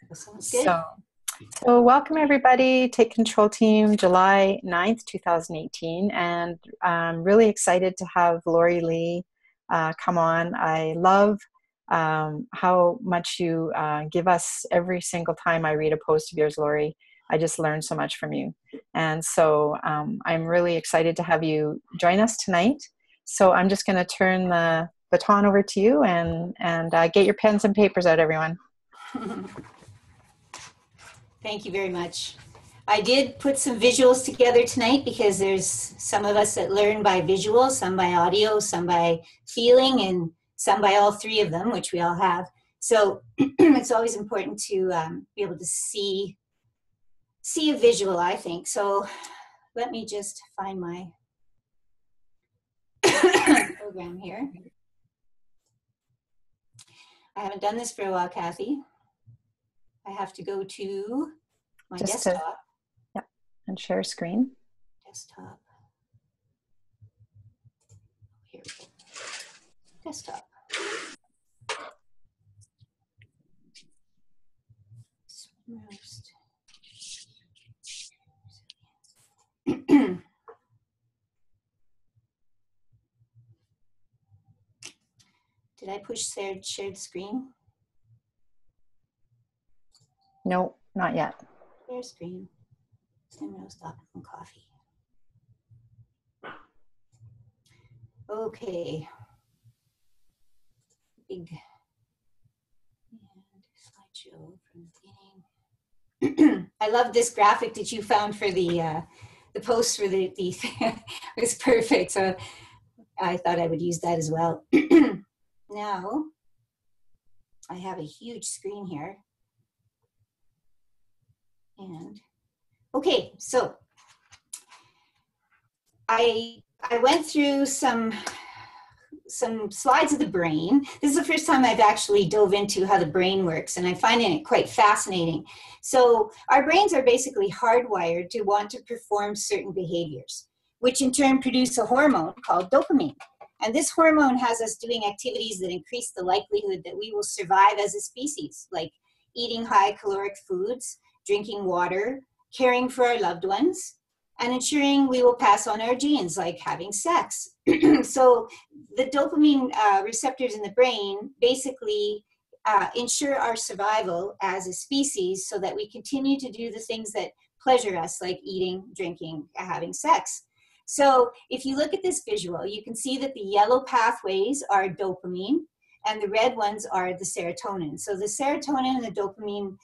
That sounds good. So welcome everybody, Take Control Team, July 9th, 2018. And I'm really excited to have Laurie, Leigh come on. I love how much you give us every single time I read a post of yours, Laurie. I just learned so much from you. And so I'm really excited to have you join us tonight. So I'm just going to turn the baton over to you and get your pens and papers out, everyone. Thank you very much. I did put some visuals together tonight because there's some of us that learn by visual, some by audio, some by feeling, and some by all three of them, which we all have. So it's always important to be able to see a visual, I think. So let me just find my program here. I haven't done this for a while, Kathy. I have to go to my desktop. Yep, and share screen. Desktop. Here we go. Desktop. SlimROAST. Did I push shared screen? No, not yet. Share screen. SlimROAST Optimum coffee. Okay. Big and slideshow from the beginning. I love this graphic that you found for the post for the it was perfect. So I thought I would use that as well. Now I have a huge screen here. And okay, so I went through some slides of the brain. This is the first time I've actually dove into how the brain works, and I'm finding it quite fascinating. So our brains are basically hardwired to want to perform certain behaviors, which in turn produce a hormone called dopamine. And this hormone has us doing activities that increase the likelihood that we will survive as a species, like eating high caloric foods, drinking water, caring for our loved ones, and ensuring we will pass on our genes, like having sex. So the dopamine receptors in the brain basically ensure our survival as a species so that we continue to do the things that pleasure us, like eating, drinking, having sex. So if you look at this visual, you can see that the yellow pathways are dopamine and the red ones are the serotonin. So the serotonin and the dopamine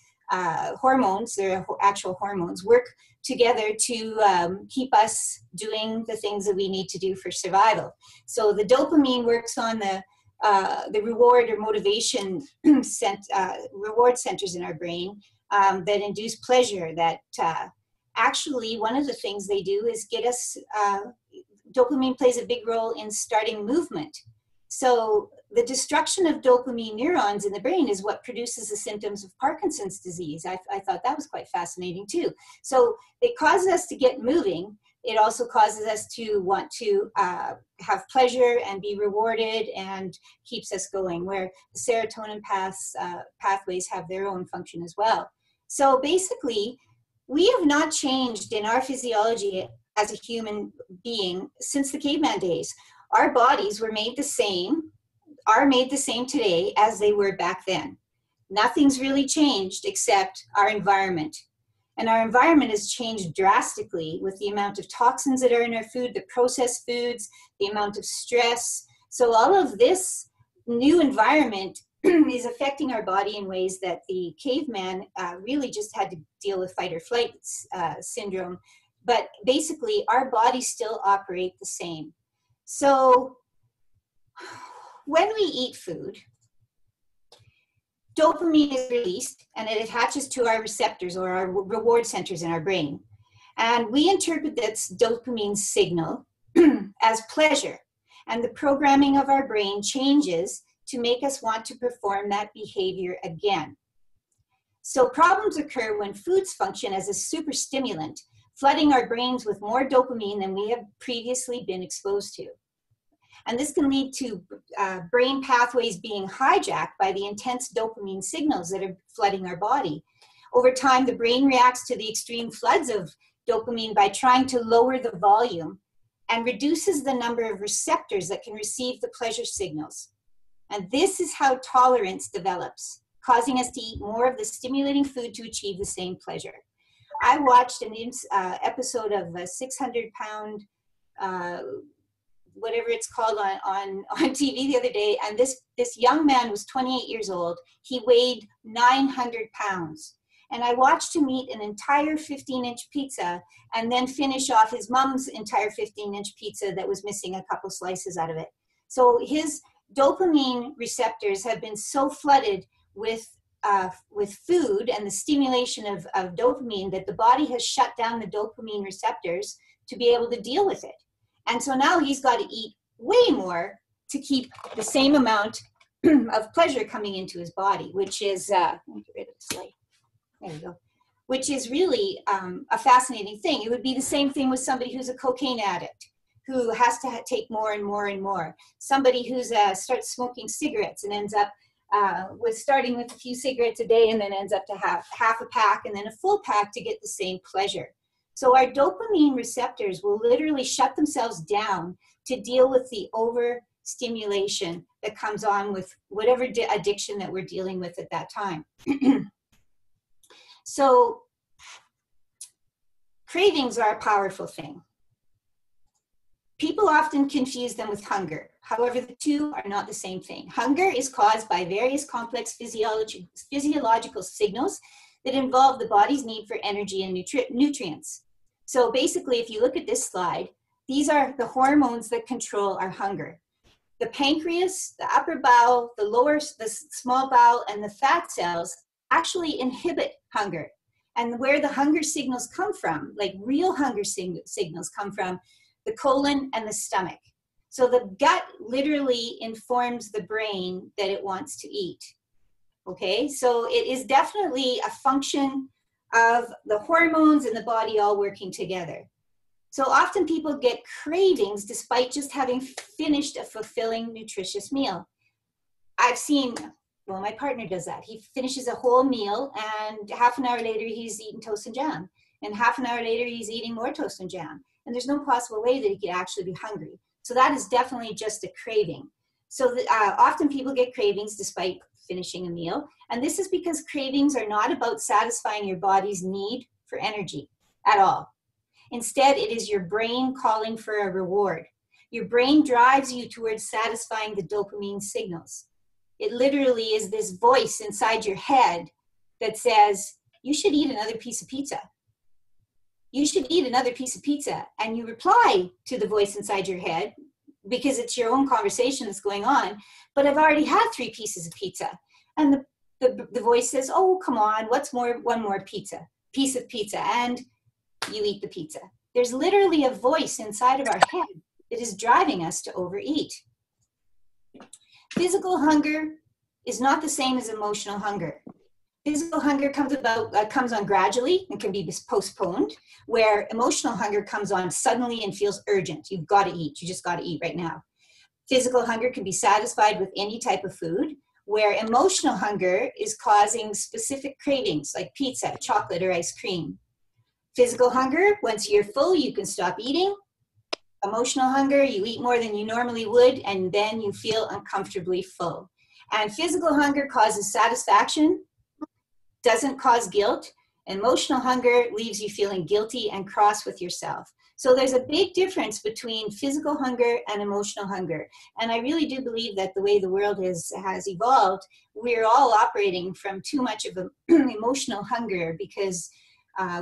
hormones, they're actual hormones, work together to keep us doing the things that we need to do for survival. So the dopamine works on the reward or motivation reward centers in our brain that induce pleasure. That actually one of the things they do is get us, dopamine plays a big role in starting movement. So the destruction of dopamine neurons in the brain is what produces the symptoms of Parkinson's disease. I thought that was quite fascinating too. So it causes us to get moving. It also causes us to want to have pleasure and be rewarded and keeps us going, where the serotonin pathways have their own function as well. So basically, we have not changed in our physiology as a human being since the caveman days. Our bodies were made the same, are made the same today as they were back then. Nothing's really changed except our environment. And our environment has changed drastically with the amount of toxins that are in our food, the processed foods, the amount of stress. So all of this new environment is affecting our body in ways that the caveman really just had to deal with fight or flight syndrome. But basically, our bodies still operate the same. So when we eat food, dopamine is released and it attaches to our receptors or our reward centers in our brain. And we interpret this dopamine signal as pleasure. And the programming of our brain changes to make us want to perform that behavior again. So problems occur when foods function as a super stimulant, flooding our brains with more dopamine than we have previously been exposed to. And this can lead to brain pathways being hijacked by the intense dopamine signals that are flooding our body. Over time, the brain reacts to the extreme floods of dopamine by trying to lower the volume and reduces the number of receptors that can receive the pleasure signals. And this is how tolerance develops, causing us to eat more of the stimulating food to achieve the same pleasure. I watched an episode of a 600-pound, whatever it's called on TV the other day, and this young man was 28 years old. He weighed 900 pounds. And I watched him eat an entire 15-inch pizza and then finish off his mom's entire 15-inch pizza that was missing a couple slices out of it. So his dopamine receptors have been so flooded with food and the stimulation of dopamine that the body has shut down the dopamine receptors to be able to deal with it. And so now he's got to eat way more to keep the same amount of pleasure coming into his body, which is, let me get rid of this light. There we go. Which is really a fascinating thing. It would be the same thing with somebody who's a cocaine addict, who has to take more and more and more. Somebody who's starts smoking cigarettes and ends up with starting with a few cigarettes a day and then ends up to have half a pack and then a full pack to get the same pleasure. So our dopamine receptors will literally shut themselves down to deal with the overstimulation that comes on with whatever addiction that we're dealing with at that time. So cravings are a powerful thing. People often confuse them with hunger. However, the two are not the same thing. Hunger is caused by various complex physiological signals that involve the body's need for energy and nutrients. So basically, if you look at this slide, these are the hormones that control our hunger. The pancreas, the upper bowel, the small bowel, and the fat cells actually inhibit hunger. And where the hunger signals come from, like real hunger signals come from the colon and the stomach. So the gut literally informs the brain that it wants to eat. Okay, so it is definitely a function of the hormones in the body all working together. So often people get cravings despite just having finished a fulfilling, nutritious meal. I've seen, well, my partner does that. He finishes a whole meal and half an hour later he's eating toast and jam. And half an hour later he's eating more toast and jam. And there's no possible way that he could actually be hungry. So that is definitely just a craving. So often people get cravings despite finishing a meal. And this is because cravings are not about satisfying your body's need for energy at all. Instead, it is your brain calling for a reward. Your brain drives you towards satisfying the dopamine signals. It literally is this voice inside your head that says, you should eat another piece of pizza. You should eat another piece of pizza. And you reply to the voice inside your head because it's your own conversation that's going on. But I've already had 3 pieces of pizza. And the voice says, oh, come on, what's more, one more piece of pizza. And you eat the pizza. There's literally a voice inside of our head that is driving us to overeat. Physical hunger is not the same as emotional hunger. Physical hunger comes on gradually and can be postponed, where emotional hunger comes on suddenly and feels urgent. You've got to eat. You just got to eat right now. Physical hunger can be satisfied with any type of food, where emotional hunger is causing specific cravings like pizza, chocolate, or ice cream. Physical hunger, once you're full, you can stop eating. Emotional hunger, you eat more than you normally would, and then you feel uncomfortably full. And physical hunger causes satisfaction, doesn't cause guilt. Emotional hunger leaves you feeling guilty and cross with yourself. So there's a big difference between physical hunger and emotional hunger. And I really do believe that the way the world has evolved, we're all operating from too much of an emotional hunger because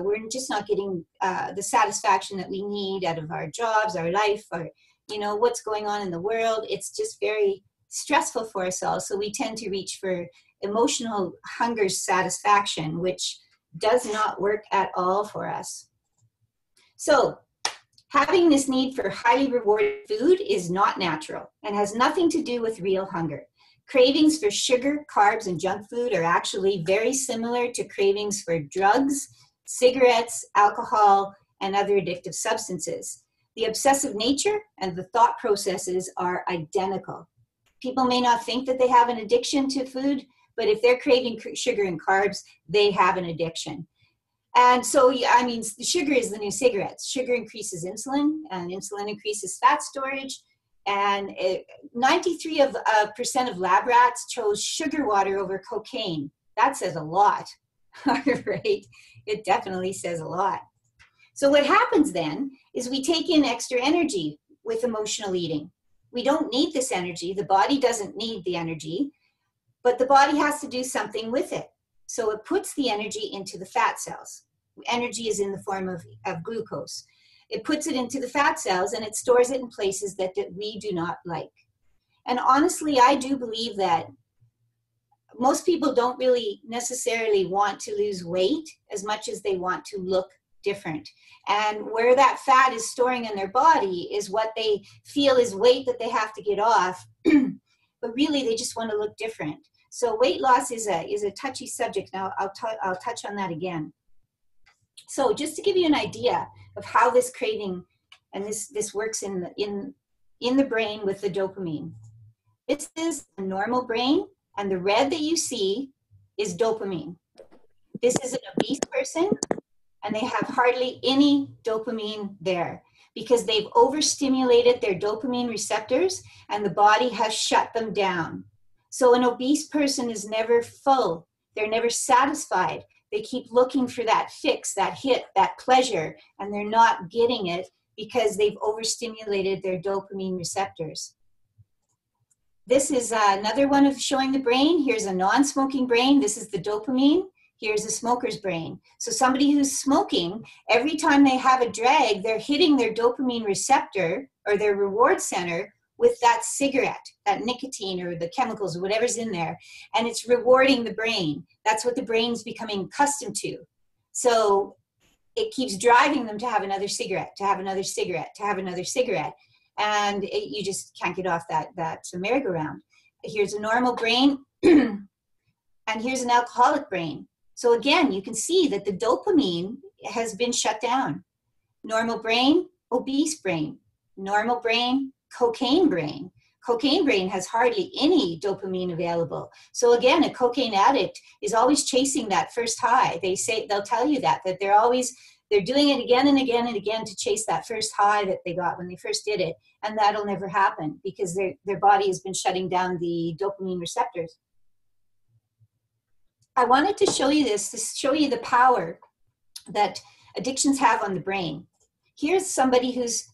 we're just not getting the satisfaction that we need out of our jobs, our life, or, what's going on in the world. It's just very stressful for us all. So we tend to reach for emotional hunger satisfaction, which does not work at all for us. So having this need for highly rewarded food is not natural and has nothing to do with real hunger. Cravings for sugar, carbs, and junk food are actually very similar to cravings for drugs, cigarettes, alcohol, and other addictive substances. The obsessive nature and the thought processes are identical. People may not think that they have an addiction to food, but if they're craving sugar and carbs, they have an addiction. And so, I mean, sugar is the new cigarettes. Sugar increases insulin, and insulin increases fat storage. And 93% of lab rats chose sugar water over cocaine. That says a lot, right? It definitely says a lot. So what happens then is we take in extra energy with emotional eating. We don't need this energy. The body doesn't need the energy, but the body has to do something with it. So it puts the energy into the fat cells. Energy is in the form of glucose. It puts it into the fat cells and it stores it in places that we do not like. And honestly, I do believe that most people don't really necessarily want to lose weight as much as they want to look different. And where that fat is storing in their body is what they feel is weight that they have to get off. But really, they just want to look different. So weight loss is a touchy subject. Now, I'll touch on that again. So just to give you an idea of how this craving and this works in the brain with the dopamine. This is a normal brain, and the red that you see is dopamine. This is an obese person, and they have hardly any dopamine there because they've overstimulated their dopamine receptors and the body has shut them down. So an obese person is never full. They're never satisfied. They keep looking for that fix, that hit, that pleasure, and they're not getting it because they've overstimulated their dopamine receptors. This is another one of showing the brain. Here's a non-smoking brain. This is the dopamine. Here's a smoker's brain. So somebody who's smoking, every time they have a drag, they're hitting their dopamine receptor or their reward center with that cigarette, that nicotine or the chemicals or whatever's in there, and it's rewarding the brain. That's what the brain's becoming accustomed to. So it keeps driving them to have another cigarette, to have another cigarette, to have another cigarette, and you just can't get off that merry-go-round. Here's a normal brain, and here's an alcoholic brain. So again, you can see that the dopamine has been shut down. Normal brain, obese brain. Normal brain, cocaine brain. Cocaine brain has hardly any dopamine available. So again, a cocaine addict is always chasing that first high. They'll tell you that they're doing it again and again and again to chase that first high that they got when they first did it. And that'll never happen because their body has been shutting down the dopamine receptors. I wanted to show you this to show you the power that addictions have on the brain. Here's somebody who's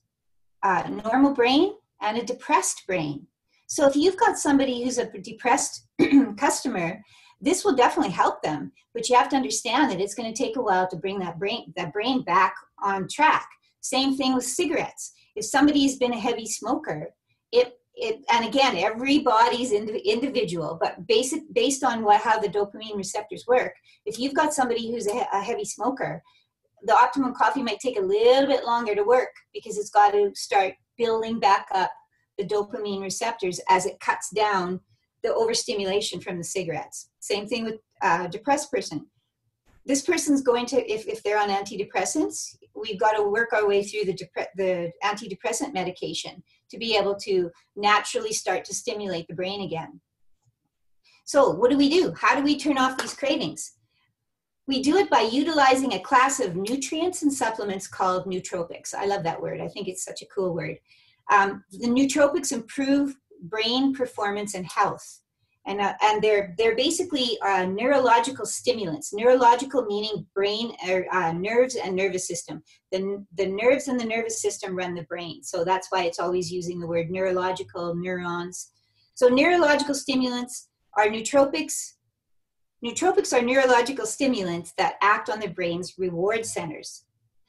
a normal brain and a depressed brain. So if you've got somebody who's a depressed customer, this will definitely help them, but you have to understand that it's going to take a while to bring that brain back on track. Same thing with cigarettes. If somebody's been a heavy smoker, and again, everybody's individual, but based on how the dopamine receptors work, if you've got somebody who's a heavy smoker, the Optimum coffee might take a little bit longer to work because it's got to start building back up the dopamine receptors as it cuts down the overstimulation from the cigarettes. Same thing with a depressed person. This person's going to, if they're on antidepressants, we've got to work our way through the antidepressant medication to be able to naturally start to stimulate the brain again. So what do? How do we turn off these cravings? We do it by utilizing a class of nutrients and supplements called nootropics. I love that word. I think it's such a cool word. The nootropics improve brain performance and health. And they're basically neurological stimulants. Neurological meaning brain, nerves and nervous system. The nerves and the nervous system run the brain. So that's why it's always using the word neurological, neurons. So neurological stimulants are nootropics. Nootropics are neurological stimulants that act on the brain's reward centers.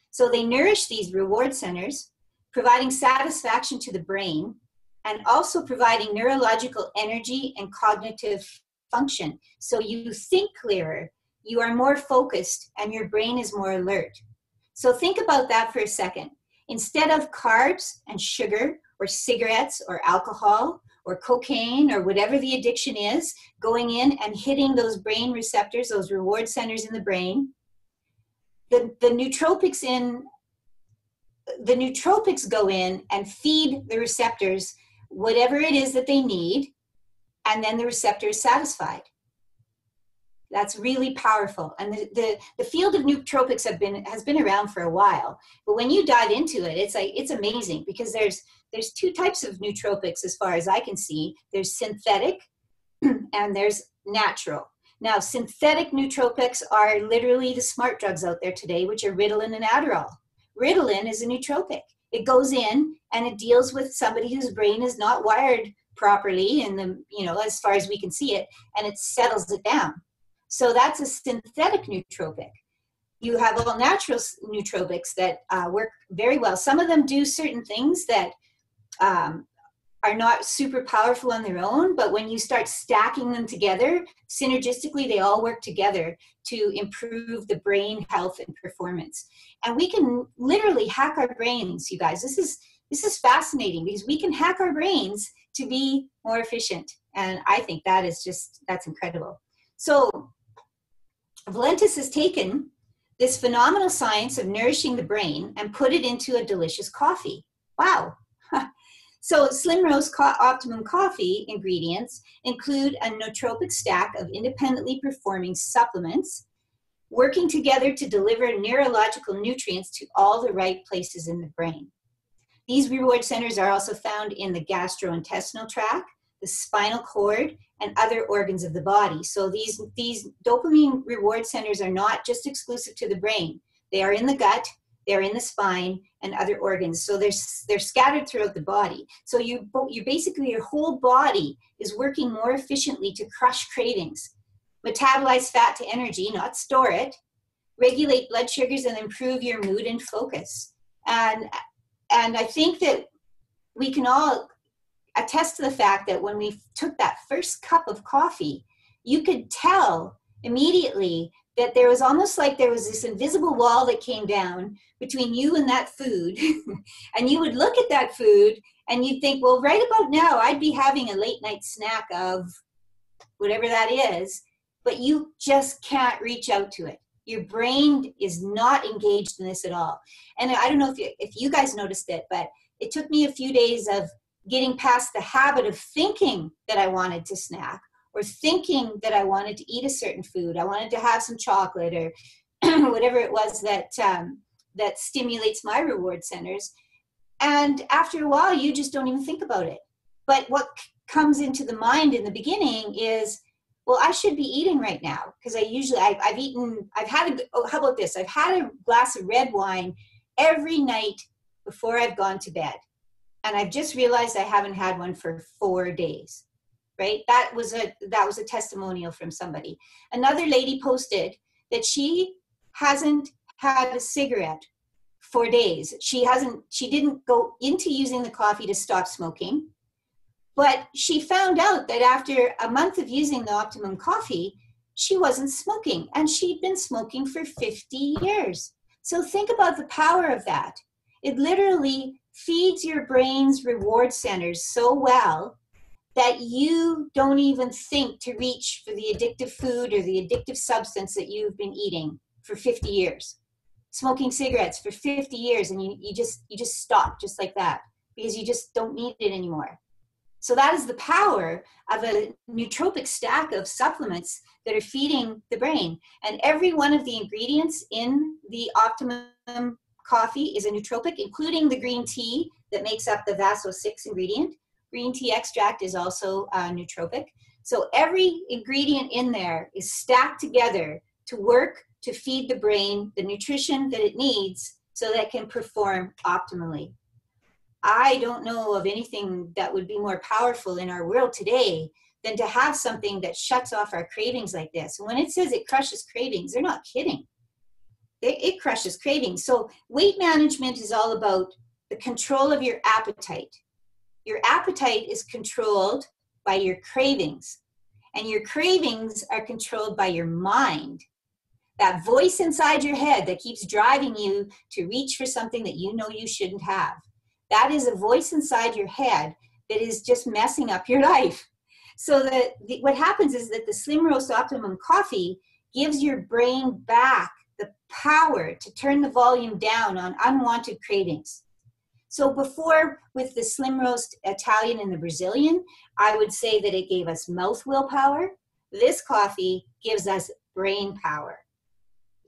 So they nourish these reward centers, providing satisfaction to the brain, and also providing neurological energy and cognitive function. So you think clearer, you are more focused, and your brain is more alert. So think about that for a second. Instead of carbs and sugar or cigarettes or alcohol or cocaine or whatever the addiction is, going in and hitting those brain receptors, those reward centers in the brain, the nootropics in the nootropics go in and feed the receptors whatever it is that they need, and then the receptor is satisfied. That's really powerful. And the field of nootropics has been around for a while, but when you dive into it, it's amazing, because there's two types of nootropics as far as I can see. There's synthetic and there's natural. Now, synthetic nootropics are literally the smart drugs out there today, which are Ritalin and Adderall. Ritalin is a nootropic. It goes in and it deals with somebody whose brain is not wired properly in the, as far as we can see it, and it settles it down. So that's a synthetic nootropic. You have all natural nootropics that work very well. Some of them do certain things that are not super powerful on their own, but when you start stacking them together, synergistically, they all work together to improve the brain health and performance. And we can literally hack our brains, you guys. This is fascinating, because we can hack our brains to be more efficient. And I think that's incredible. So Valentis has taken this phenomenal science of nourishing the brain and put it into a delicious coffee. Wow. So SlimROAST Optimum coffee ingredients include a nootropic stack of independently performing supplements, working together to deliver neurological nutrients to all the right places in the brain. These reward centers are also found in the gastrointestinal tract, the spinal cord, and other organs of the body. So these dopamine reward centers are not just exclusive to the brain. They are in the gut, they're in the spine, and other organs. So they're scattered throughout the body. So you basically, your whole body is working more efficiently to crush cravings, metabolize fat to energy, not store it, regulate blood sugars, and improve your mood and focus. And I think that we can all attest to the fact that when we took that first cup of coffee, you could tell immediately that there was almost like there was this invisible wall that came down between you and that food. And you would look at that food and you'd think, well, right about now, I'd be having a late night snack of whatever that is, but you just can't reach out to it. Your brain is not engaged in this at all. And I don't know if you guys noticed it, but it took me a few days of getting past the habit of thinking that I wanted to snack, or thinking that I wanted to eat a certain food. I wanted to have some chocolate or whatever it was that stimulates my reward centers. And after a while, you just don't even think about it. But what comes into the mind in the beginning is, well, I should be eating right now, because how about this? I've had a glass of red wine every night before I've gone to bed. And I've just realized I haven't had one for 4 days. Right? That was a testimonial from somebody. Another lady posted that she hasn't had a cigarette for days. She didn't go into using the coffee to stop smoking, but she found out that after a month of using the Optimum coffee, she wasn't smoking, and she'd been smoking for 50 years. So think about the power of that. It literally feeds your brain's reward centers so well that you don't even think to reach for the addictive food or the addictive substance that you've been eating for 50 years. Smoking cigarettes for 50 years, and you just stop just like that, because you just don't need it anymore. So that is the power of a nootropic stack of supplements that are feeding the brain. And every one of the ingredients in the Optimum coffee is a nootropic, including the green tea that makes up the Vaso-6 ingredient. Green tea extract is also nootropic. So every ingredient in there is stacked together to work to feed the brain the nutrition that it needs so that it can perform optimally. I don't know of anything that would be more powerful in our world today than to have something that shuts off our cravings like this. And when it says it crushes cravings, they're not kidding. It crushes cravings. So weight management is all about the control of your appetite. Your appetite is controlled by your cravings, and your cravings are controlled by your mind. That voice inside your head that keeps driving you to reach for something that you know you shouldn't have. That is a voice inside your head that is just messing up your life. So what happens is that the SlimROAST Optimum coffee gives your brain back power to turn the volume down on unwanted cravings. So before, with the SlimROAST Italian and the Brazilian, I would say that it gave us mouth willpower. This coffee gives us brain power.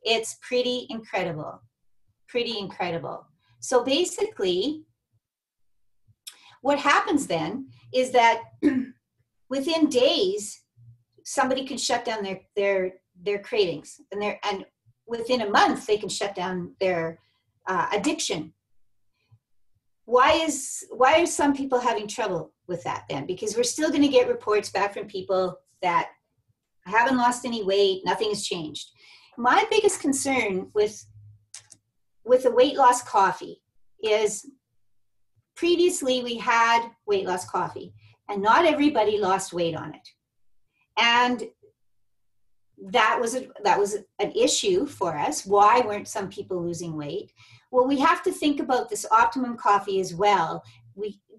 It's pretty incredible, pretty incredible. So basically, what happens then is that within days, somebody can shut down their cravings, and within a month, they can shut down their addiction. Why are some people having trouble with that then? Because we're still going to get reports back from people that haven't lost any weight, nothing has changed. My biggest concern with a weight loss coffee is previously we had weight loss coffee and not everybody lost weight on it. And that was an issue for us. Why weren't some people losing weight? Well, we have to think about this Optimum coffee as well.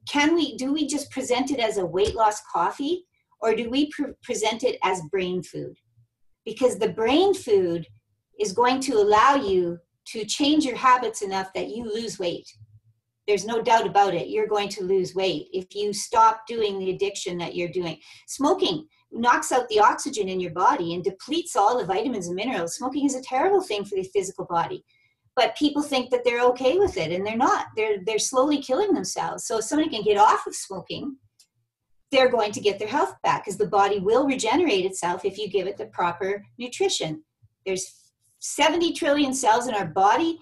Do we just present it as a weight loss coffee, or do we present it as brain food? Because the brain food is going to allow you to change your habits enough that you lose weight. There's no doubt about it. You're going to lose weight if you stop doing the addiction that you're doing. Smoking knocks out the oxygen in your body and depletes all the vitamins and minerals. Smoking is a terrible thing for the physical body. But people think that they're okay with it, and they're not. They're slowly killing themselves. So if somebody can get off of smoking, they're going to get their health back, because the body will regenerate itself if you give it the proper nutrition. There's 70 trillion cells in our body.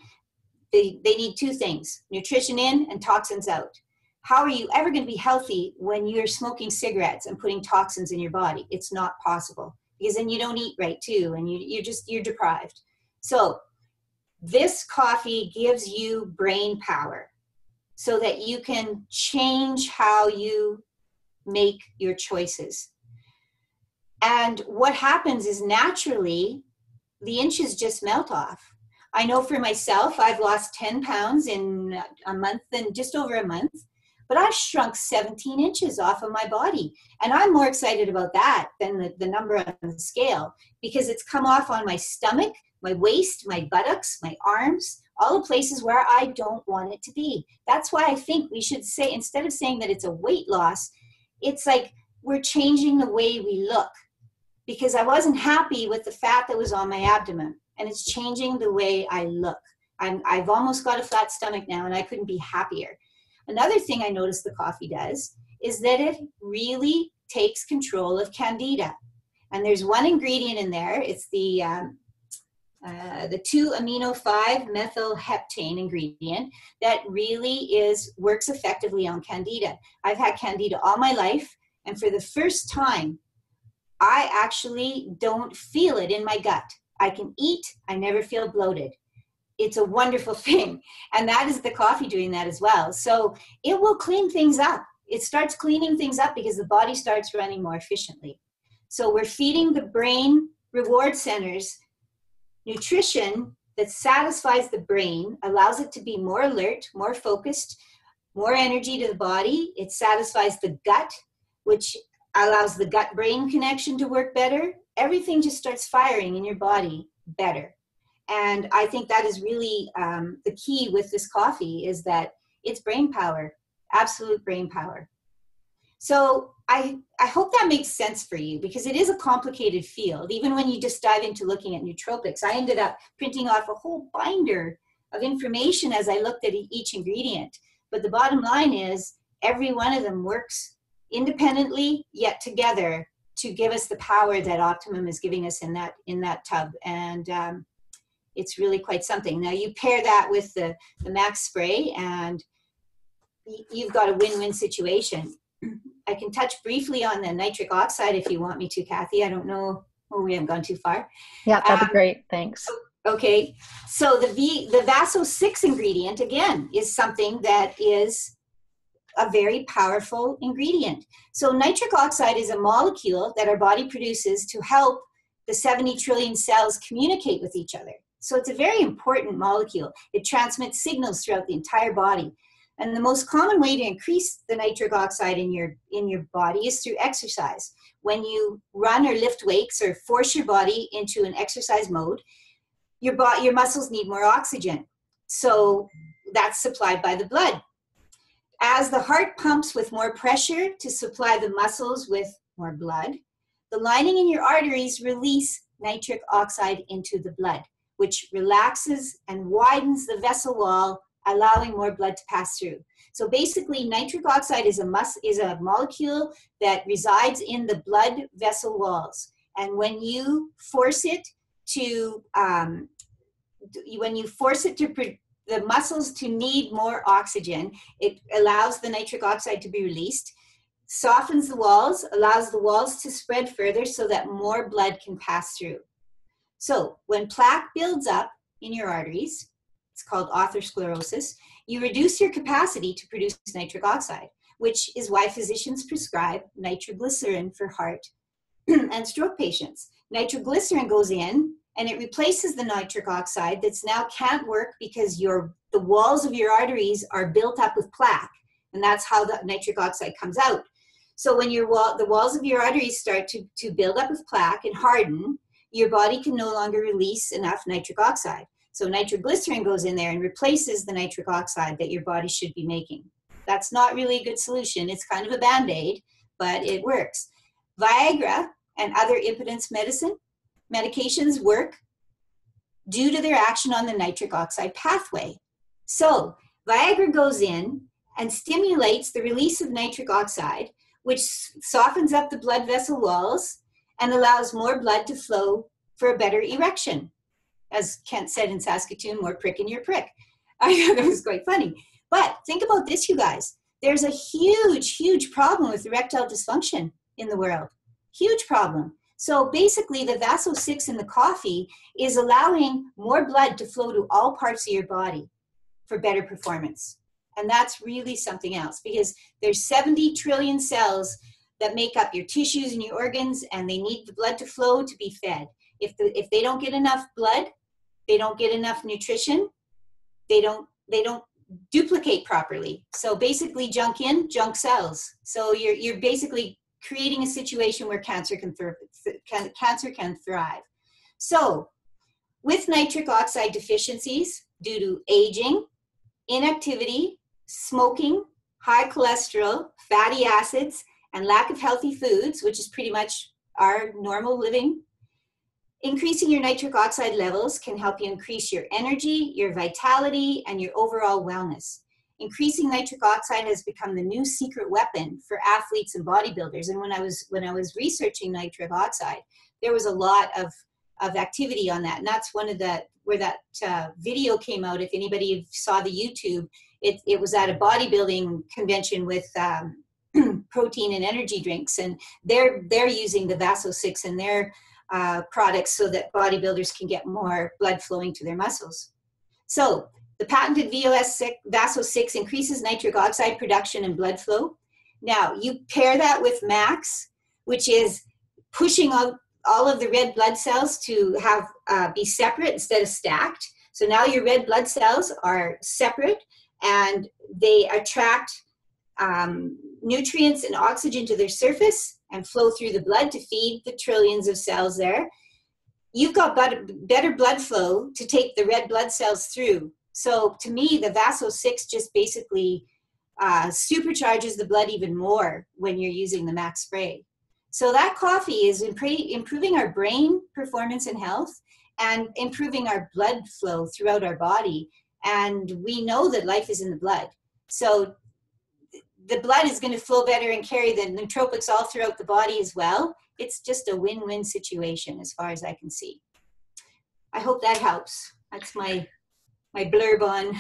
They need two things: nutrition in and toxins out. How are you ever going to be healthy when you're smoking cigarettes and putting toxins in your body? It's not possible, because then you don't eat right too, and you're deprived. So this coffee gives you brain power so that you can change how you make your choices. And what happens is naturally the inches just melt off. I know for myself, I've lost 10 pounds in a month, and just over a month, but I've shrunk 17 inches off of my body. And I'm more excited about that than the number on the scale, because it's come off on my stomach, my waist, my buttocks, my arms, all the places where I don't want it to be. That's why I think we should say, instead of saying that it's a weight loss, it's like we're changing the way we look, because I wasn't happy with the fat that was on my abdomen, and it's changing the way I look. I've almost got a flat stomach now, and I couldn't be happier. Another thing I noticed the coffee does is that it really takes control of candida. And there's one ingredient in there. It's the 2-amino-5-methylheptane ingredient that really works effectively on candida. I've had candida all my life, and for the first time, I actually don't feel it in my gut. I can eat, I never feel bloated. It's a wonderful thing. And that is the coffee doing that as well. So it will clean things up. It starts cleaning things up because the body starts running more efficiently. So we're feeding the brain reward centers nutrition that satisfies the brain, allows it to be more alert, more focused, more energy to the body. It satisfies the gut, which allows the gut-brain connection to work better. Everything just starts firing in your body better. And I think that is really the key with this coffee, is that it's brain power, absolute brain power. So I hope that makes sense for you, because it is a complicated field. Even when you just dive into looking at nootropics, I ended up printing off a whole binder of information as I looked at each ingredient. But the bottom line is every one of them works independently, yet together, to give us the power that Optimum is giving us in that tub. And it's really quite something. Now you pair that with the Max Spray, and you've got a win-win situation. I can touch briefly on the nitric oxide if you want me to, Kathy. I don't know. Oh, we haven't gone too far. Yeah, that'd be great. Thanks. Okay. So the Vaso-6 ingredient, again, is something that is a very powerful ingredient. So nitric oxide is a molecule that our body produces to help the 70 trillion cells communicate with each other. So it's a very important molecule. It transmits signals throughout the entire body. And the most common way to increase the nitric oxide in your body is through exercise. When you run or lift weights or force your body into an exercise mode, your muscles need more oxygen. So that's supplied by the blood. As the heart pumps with more pressure to supply the muscles with more blood, the lining in your arteries release nitric oxide into the blood, which relaxes and widens the vessel wall, allowing more blood to pass through. So basically, nitric oxide is a molecule that resides in the blood vessel walls. And when you force it to, the muscles to need more oxygen, it allows the nitric oxide to be released, softens the walls, allows the walls to spread further so that more blood can pass through. So when plaque builds up in your arteries, it's called atherosclerosis, you reduce your capacity to produce nitric oxide, which is why physicians prescribe nitroglycerin for heart and stroke patients. Nitroglycerin goes in and it replaces the nitric oxide that's now can't work because the walls of your arteries are built up with plaque, and that's how the nitric oxide comes out. So when the walls of your arteries start to build up with plaque and harden, your body can no longer release enough nitric oxide. So nitroglycerin goes in there and replaces the nitric oxide that your body should be making. That's not really a good solution. It's kind of a Band-Aid, but it works. Viagra and other impotence medications work due to their action on the nitric oxide pathway. So Viagra goes in and stimulates the release of nitric oxide, which softens up the blood vessel walls and allows more blood to flow for a better erection. As Kent said in Saskatoon, more prick in your prick. I thought that was quite funny. But think about this, you guys. There's a huge, huge problem with erectile dysfunction in the world. Huge problem. So basically, the Vaso-6 in the coffee is allowing more blood to flow to all parts of your body for better performance. And that's really something else, because there's 70 trillion cells that make up your tissues and your organs, and they need the blood to flow to be fed. If they don't get enough blood, they don't get enough nutrition, they don't duplicate properly. So basically, junk in, junk cells. So you're basically creating a situation where cancer can thrive. So with nitric oxide deficiencies due to aging, inactivity, smoking, high cholesterol, fatty acids, and lack of healthy foods, which is pretty much our normal living, increasing your nitric oxide levels can help you increase your energy, your vitality, and your overall wellness. Increasing nitric oxide has become the new secret weapon for athletes and bodybuilders. And when I was researching nitric oxide, there was a lot of activity on that. And that's where that video came out. If anybody saw the YouTube, it was at a bodybuilding convention with protein and energy drinks, and they're using the Vaso-6 in their products so that bodybuilders can get more blood flowing to their muscles. So the patented Vaso-6 increases nitric oxide production and blood flow. Now you pair that with Max, which is pushing out all of the red blood cells to be separate instead of stacked. So now your red blood cells are separate, and they attract nutrients and oxygen to their surface and flow through the blood to feed the trillions of cells there. You've got better blood flow to take the red blood cells through. So to me, the Vaso-6 just basically supercharges the blood even more when you're using the Max spray. So that coffee is improving our brain performance and health and improving our blood flow throughout our body. And we know that life is in the blood. So the blood is going to flow better and carry the nootropics all throughout the body as well. It's just a win-win situation as far as I can see. I hope that helps. That's my blurb on.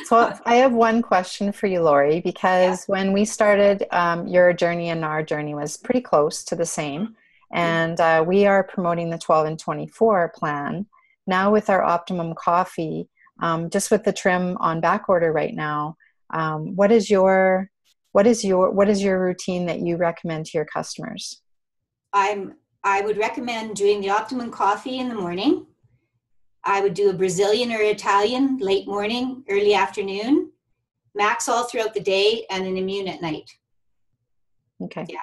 So I have one question for you, Laurie, because when we started, your journey and our journey was pretty close to the same. And we are promoting the 12 and 24 plan. Now with our Optimum coffee, just with the trim on back order right now, what is your routine that you recommend to your customers? I would recommend doing the Optimum coffee in the morning. I would do a Brazilian or Italian late morning, early afternoon, Max all throughout the day, and an Immune at night. Okay. Yeah.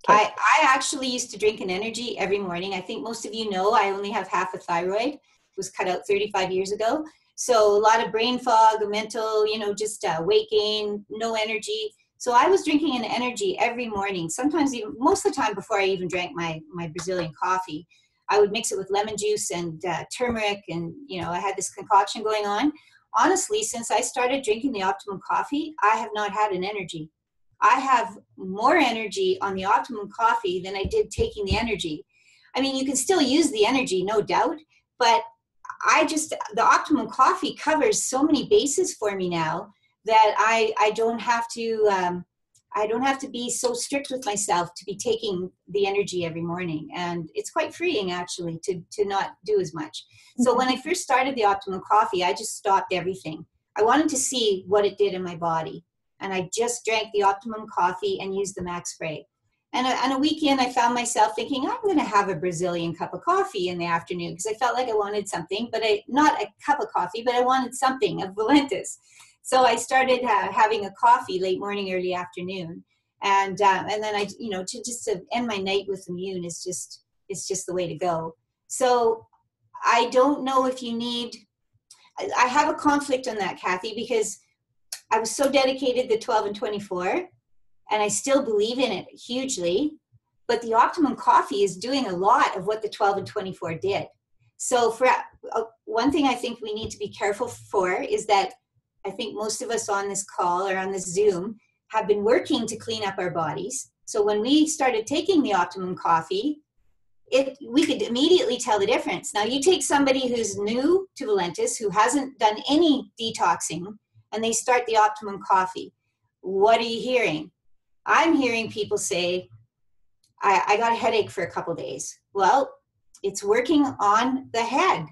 Okay. I actually used to drink an energy every morning. I think most of you know I only have half a thyroid. was cut out 35 years ago. So a lot of brain fog, mental, just weight gain, no energy. So I was drinking an energy every morning, sometimes even most of the time before I even drank my Brazilian coffee. I would mix it with lemon juice and turmeric, and I had this concoction going on. Honestly, since I started drinking the Optimum coffee, I have not had an energy. I have more energy on the Optimum coffee than I did taking the energy. I mean, you can still use the energy, no doubt, but the Optimum coffee covers so many bases for me now that I don't have to be so strict with myself to be taking the energy every morning. And it's quite freeing, actually, to not do as much. So when I first started the Optimum coffee, I just stopped everything. I wanted to see what it did in my body. And I just drank the Optimum coffee and used the Max Spray. And on a weekend, I found myself thinking, I'm going to have a Brazilian cup of coffee in the afternoon, because I felt like I wanted something, but not a cup of coffee, but I wanted something of Valentis. So I started having a coffee late morning, early afternoon. And then to end my night with Immune is just the way to go. So I don't know if you need, I have a conflict on that, Kathy, because I was so dedicated to 12 and 24. And I still believe in it hugely, but the Optimum coffee is doing a lot of what the 12 and 24 did. So for one thing I think we need to be careful for is that I think most of us on this call or on this Zoom have been working to clean up our bodies. So when we started taking the Optimum coffee, we could immediately tell the difference. Now you take somebody who's new to Valentis, who hasn't done any detoxing, and they start the Optimum coffee. What are you hearing? I'm hearing people say, I got a headache for a couple days. Well, it's working on the head,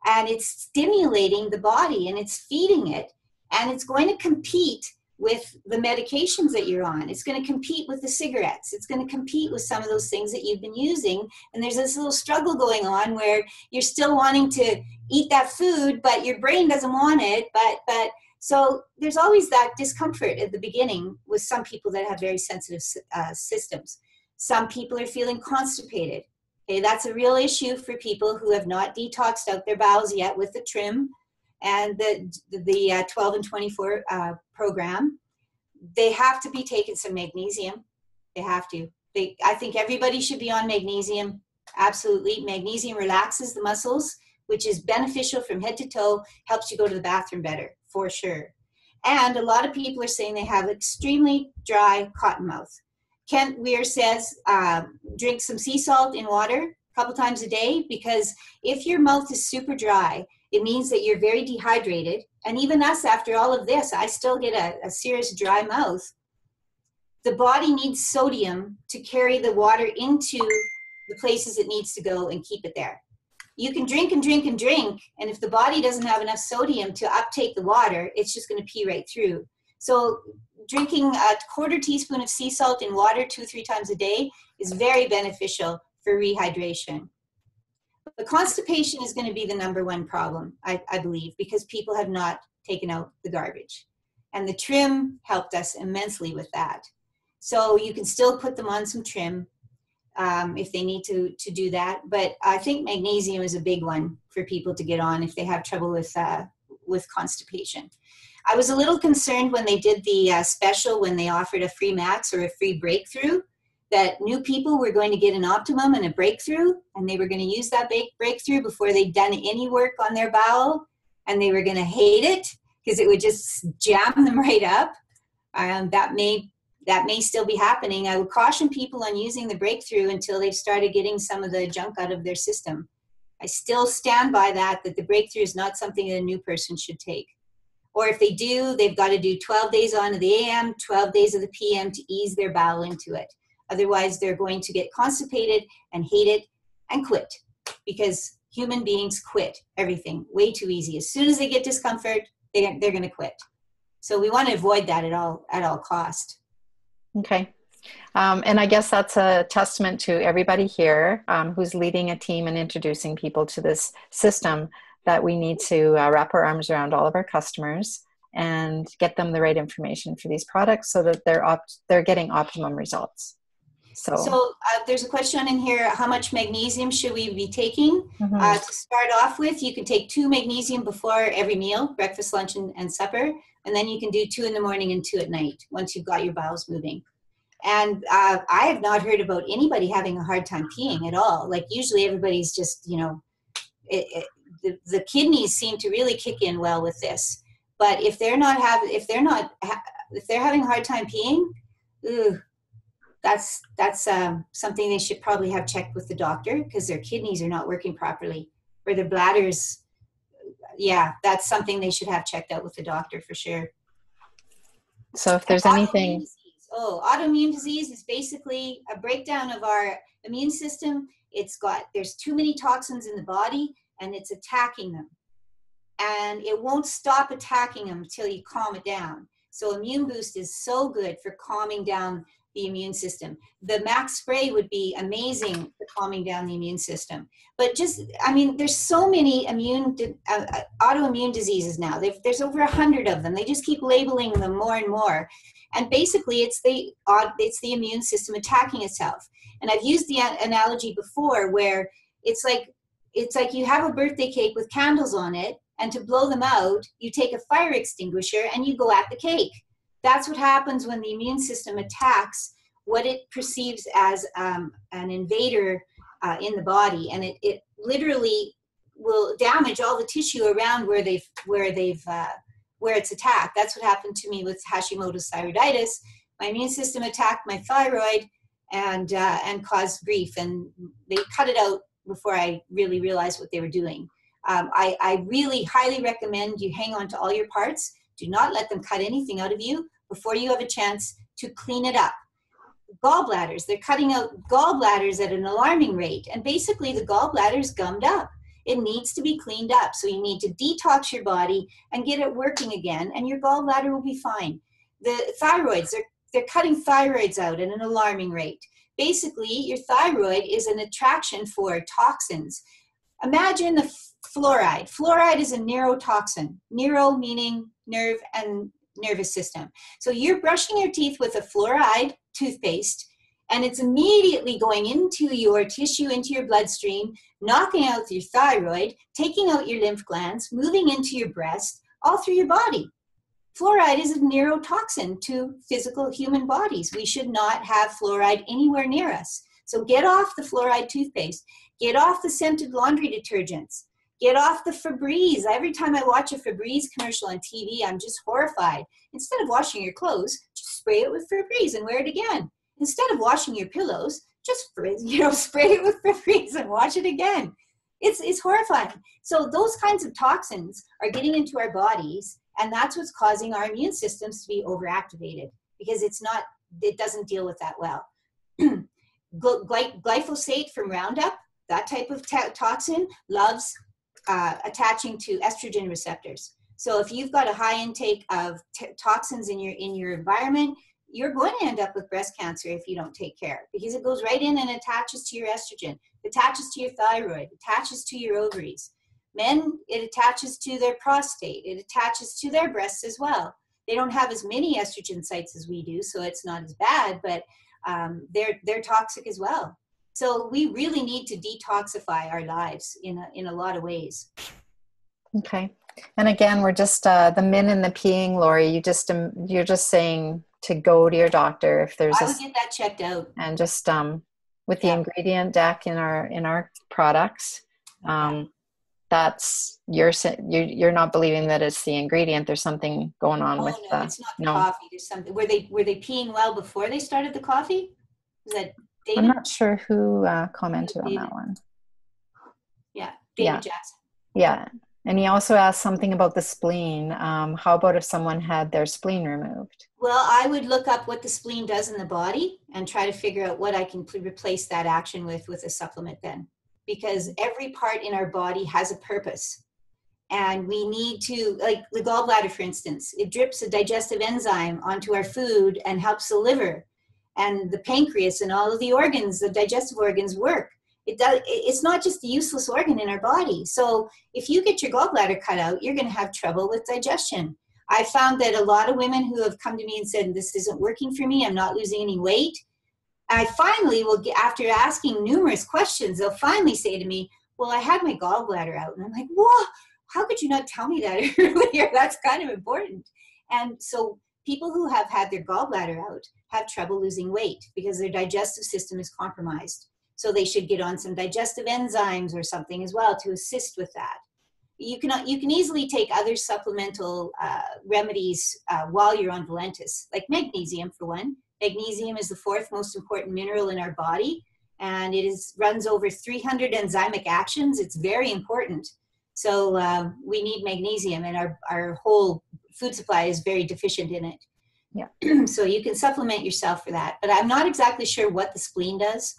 and it's stimulating the body, and it's feeding it, and it's going to compete with the medications that you're on. It's going to compete with the cigarettes. It's going to compete with some of those things that you've been using. And there's this little struggle going on where you're still wanting to eat that food, but your brain doesn't want it. But so there's always that discomfort at the beginning with some people that have very sensitive systems. Some people are feeling constipated. Okay, that's a real issue for people who have not detoxed out their bowels yet with the trim and the 12 and 24 program. They have to be taking some magnesium. They have to. I think everybody should be on magnesium. Absolutely. Magnesium relaxes the muscles, which is beneficial from head to toe, helps you go to the bathroom better, for sure. And a lot of people are saying they have extremely dry cotton mouth. Kent Weir says, drink some sea salt in water a couple times a day, because if your mouth is super dry, it means that you're very dehydrated. And even us, after all of this, I still get a serious dry mouth. The body needs sodium to carry the water into the places it needs to go and keep it there. You can drink and drink and drink, and if the body doesn't have enough sodium to uptake the water, it's just going to pee right through. So drinking a quarter teaspoon of sea salt in water 2-3 times a day is very beneficial for rehydration. But constipation is going to be the number one problem, I believe, because people have not taken out the garbage. And the trim helped us immensely with that. So you can still put them on some trim if they need to do that. But I think magnesium is a big one for people to get on if they have trouble with constipation. I was a little concerned when they did the special, when they offered a free max or a free breakthrough, that new people were going to get an Optimum and a breakthrough, and they were going to use that breakthrough before they'd done any work on their bowel, and they were going to hate it because it would just jam them right up. That may still be happening. I would caution people on using the breakthrough until they've started getting some of the junk out of their system. I still stand by that the breakthrough is not something that a new person should take. Or if they do, they've got to do 12 days on of the AM, 12 days of the PM to ease their bowel into it. Otherwise, they're going to get constipated and hate it and quit, because human beings quit everything way too easy. As soon as they get discomfort, they're going to quit. So we want to avoid that at all cost. Okay. And I guess that's a testament to everybody here who's leading a team and introducing people to this system, that we need to wrap our arms around all of our customers and get them the right information for these products so that they're getting optimum results. So, there's a question in here, how much magnesium should we be taking? mhm. To start off with, you can take 2 magnesium before every meal, breakfast, lunch, and supper. And then you can do 2 in the morning and 2 at night once you've got your bowels moving. And I have not heard about anybody having a hard time peeing at all. Like usually everybody's just, you know, the kidneys seem to really kick in well with this. But if they're having a hard time peeing, that's something they should probably have checked with the doctor, because their kidneys are not working properly, or their bladders. Yeah, that's something they should have checked out with the doctor for sure. So if there's anything. Autoimmune disease is basically a breakdown of our immune system. There's too many toxins in the body and it's attacking them. And it won't stop attacking them until you calm it down. So Immune Boost is so good for calming down the immune system. The Max Spray would be amazing for calming down the immune system. But there's so many autoimmune diseases now. There's over 100 of them. They just keep labeling them more and more. And basically, it's the immune system attacking itself. And I've used the analogy before, where it's like you have a birthday cake with candles on it, and to blow them out, you take a fire extinguisher and you go at the cake. That's what happens when the immune system attacks what it perceives as an invader in the body, and it literally will damage all the tissue around where it's attacked. That's what happened to me with Hashimoto's thyroiditis. My immune system attacked my thyroid and caused grief, and they cut it out before I really realized what they were doing. I really highly recommend you hang on to all your parts. Do not let them cut anything out of you before you have a chance to clean it up. Gallbladders, they're cutting out gallbladders at an alarming rate, and basically the gallbladder's gummed up. It needs to be cleaned up. So you need to detox your body and get it working again, and your gallbladder will be fine. The thyroids, they're cutting thyroids out at an alarming rate. Basically, your thyroid is an attraction for toxins. Imagine the fluoride. Fluoride is a neurotoxin. Neuro meaning nerve and nervous system. So you're brushing your teeth with a fluoride toothpaste, and it's immediately going into your tissue, into your bloodstream, knocking out your thyroid, taking out your lymph glands, moving into your breast, all through your body. Fluoride is a neurotoxin to physical human bodies. We should not have fluoride anywhere near us. So get off the fluoride toothpaste. Get off the scented laundry detergents. Get off the Febreze. Every time I watch a Febreze commercial on TV, I'm just horrified. Instead of washing your clothes, just spray it with Febreze and wear it again. Instead of washing your pillows, just spray it with Febreze and wash it again. It's horrifying. So those kinds of toxins are getting into our bodies, and that's what's causing our immune systems to be overactivated, because it doesn't deal with that well. Glyphosate from Roundup, that type of toxin, loves attaching to estrogen receptors. So if you've got a high intake of toxins in your environment, you're going to end up with breast cancer if you don't take care, because it goes right in and attaches to your estrogen, attaches to your thyroid, attaches to your ovaries. Men, it attaches to their prostate, it attaches to their breasts as well. They don't have as many estrogen sites as we do, so it's not as bad, but they're toxic as well. So we really need to detoxify our lives in a lot of ways. Okay. And again, we're just the min and the peeing, Laurie, you're just saying to go to your doctor if there's I would get that checked out. And just with the ingredient deck in our products, that's you're not believing that it's the ingredient. There's something going on with no, it's not the coffee. There's something. Were they peeing well before they started the coffee? Is that David? I'm not sure who commented on that one. Yeah, David Jackson. Yeah, and he also asked something about the spleen. How about if someone had their spleen removed? Well, I would look up what the spleen does in the body and try to figure out what I can replace that action with a supplement then. Because every part in our body has a purpose. And we need to, like the gallbladder, for instance, it drips a digestive enzyme onto our food and helps the liver. And the pancreas and all of the organs, the digestive organs work. It's not just a useless organ in our body. So if you get your gallbladder cut out, you're going to have trouble with digestion. I found that a lot of women who have come to me and said, this isn't working for me, I'm not losing any weight, I finally will get, after asking numerous questions, they'll finally say to me, well, I had my gallbladder out. And I'm like, whoa, how could you not tell me that earlier? That's kind of important. And so people who have had their gallbladder out have trouble losing weight because their digestive system is compromised. So they should get on some digestive enzymes or something as well to assist with that. You can easily take other supplemental remedies while you're on Valentis, like magnesium for one. Magnesium is the fourth most important mineral in our body, and it runs over 300 enzymic actions. It's very important. So we need magnesium, and our whole food supply is very deficient in it. Yeah. So you can supplement yourself for that. But I'm not exactly sure what the spleen does.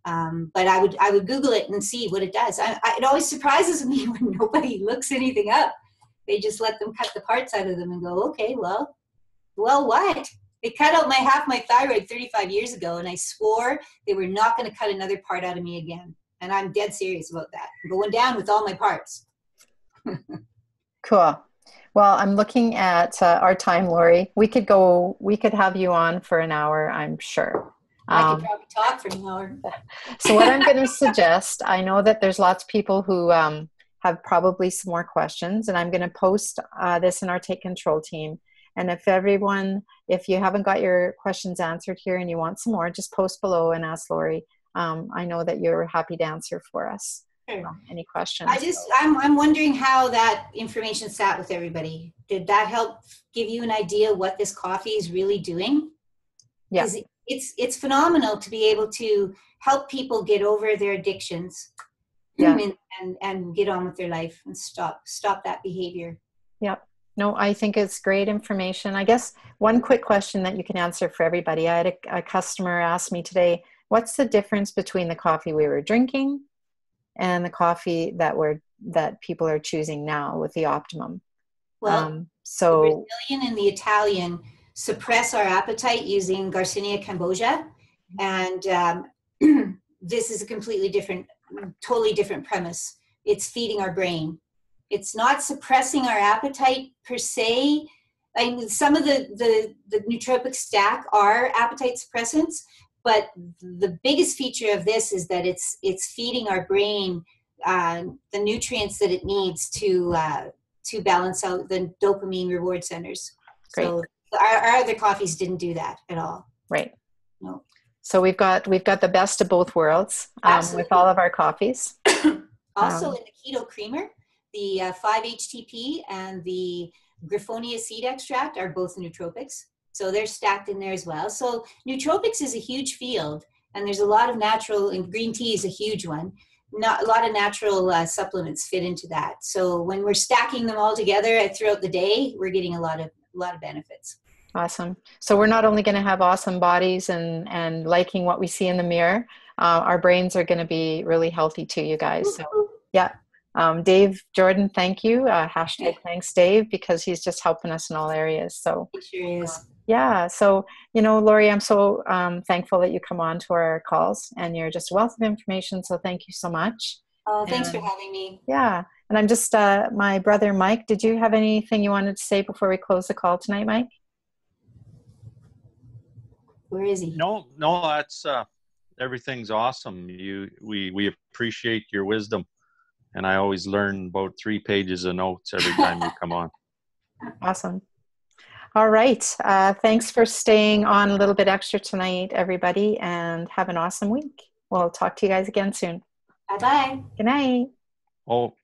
But I would Google it and see what it does. It always surprises me when nobody looks anything up. They just let them cut the parts out of them and go, okay, well, what? They cut out half my thyroid 35 years ago, and I swore they were not going to cut another part out of me again. And I'm dead serious about that. I'm going down with all my parts. Cool. Well, I'm looking at our time, Laurie. We could have you on for an hour, I'm sure. I could probably talk for an hour. So what I'm going to suggest, I know that there's lots of people who have probably some more questions, and I'm going to post this in our Take Control team. And if you haven't got your questions answered here and you want some more, just post below and ask Laurie. I know that you're happy to answer for us. Sure. Any questions? I'm wondering how that information sat with everybody. Did that help give you an idea what this coffee is really doing? Yeah. It's phenomenal to be able to help people get over their addictions, yeah. and get on with their life and stop that behavior. Yeah. No, I think it's great information. I guess one quick question that you can answer for everybody. I had a customer ask me today, what's the difference between the coffee we were drinking and the coffee that people are choosing now with the Optimum? Well, the Brazilian and the Italian suppress our appetite using Garcinia cambogia, and this is a totally different premise. It's feeding our brain. It's not suppressing our appetite per se. I mean, some of the nootropic stack are appetite suppressants, but the biggest feature of this is that it's feeding our brain the nutrients that it needs to balance out the dopamine reward centers. Great. So our other coffees didn't do that at all. Right. No. So we've got the best of both worlds with all of our coffees. Also in the keto creamer, the 5-HTP and the Griffonia seed extract are both nootropics. So they're stacked in there as well. So nootropics is a huge field, and there's a lot of natural, and green tea is a huge one. Not a lot of natural supplements fit into that. So when we're stacking them all together throughout the day, we're getting a lot of benefits. Awesome. So we're not only going to have awesome bodies and liking what we see in the mirror, our brains are going to be really healthy too, you guys. So yeah. Dave Jordan, thank you. Hashtag thanks Dave, because he's just helping us in all areas. So it sure is. Yeah. So, Laurie, I'm so thankful that you come on to our calls, and you're just a wealth of information. So thank you so much. Oh, thanks for having me. Yeah. And I'm just, my brother, Mike, did you have anything you wanted to say before we close the call tonight, Mike? Where is he? No, that's, everything's awesome. We appreciate your wisdom. And I always learn about 3 pages of notes every time you come on. Awesome. All right. Thanks for staying on a little bit extra tonight, everybody, and have an awesome week. We'll talk to you guys again soon. Bye-bye. Good night. Oh,